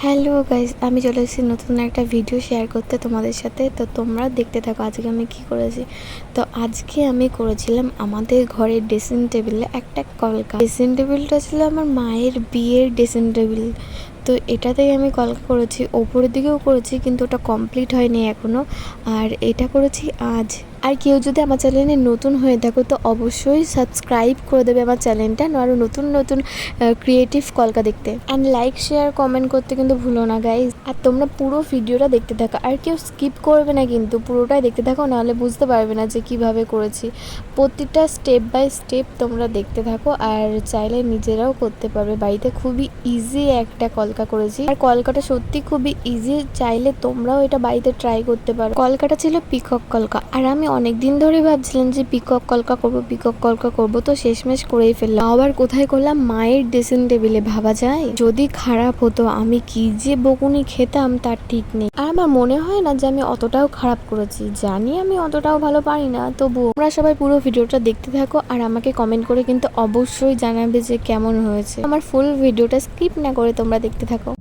Hello guys, আমি চলে এসেছি নতুন একটা ভিডিও শেয়ার করতে তোমাদের সাথে। তো তোমরা দেখতে থাকো আজকে আমি কি করেছি। তো আজকে আমি করেছিলাম আমাদের ঘরের ড্রেসিং টেবিলে একটা কলকা। ড্রেসিং টেবিলটা ছিল আমার মায়ের বিয়ের ড্রেসিং টেবিল। তো এটাতেই আমি কলকা করেছি, ওপরের দিকেও করেছি কিন্তু ওটা কমপ্লিট হয়নি এখনও। আর এটা করেছি আজ। আর কেউ যদি আমার চ্যানেলে নতুন হয়ে থাকো তো অবশ্যই সাবস্ক্রাইব করে দেবে আমার চ্যানেলটা, আরও নতুন নতুন ক্রিয়েটিভ কলকা দেখতে। অ্যান্ড লাইক শেয়ার কমেন্ট করতে কিন্তু ভুলো না গাইজ। আর তোমরা পুরো ভিডিওটা দেখতে থাকো, আর কেউ স্কিপ করবে না কিন্তু, পুরোটাই দেখতে থাকো, নাহলে বুঝতে পারবে না যে কিভাবে করেছি। প্রতিটা স্টেপ বাই স্টেপ তোমরা দেখতে থাকো, আর চাইলে নিজেরাও করতে পারবে বাড়িতে। খুবই ইজি একটা কলকা করেছি, আর কলকাটা সত্যি খুবই ইজি, চাইলে তোমরাও এটা বাড়িতে ট্রাই করতে পারো। কলকাটা ছিল পিকক কলকা, আর আমি অনেক দিন ধরে ভাবছিলাম যে পিকক কলকা করবো, তো শেষমেশ করেই ফেললাম। আবার কোথায় করলাম, মায়ের ড্রেসিং টেবিলে। ভাবা যায় যদি খারাপ হতো আমি কি যে বকুনি খেতাম তার ঠিক নেই। আর আমার মনে হয় না যে আমি অতটাও খারাপ করেছি, জানি আমি অতটাও ভালো পারি না, তবুও তোমরা সবাই পুরো ভিডিওটা দেখতে থাকো, আর আমাকে কমেন্ট করে কিন্তু অবশ্যই জানাবে যে কেমন হয়েছে। আমার ফুল ভিডিওটা স্কিপ না করে তোমরা দেখতে থাকো।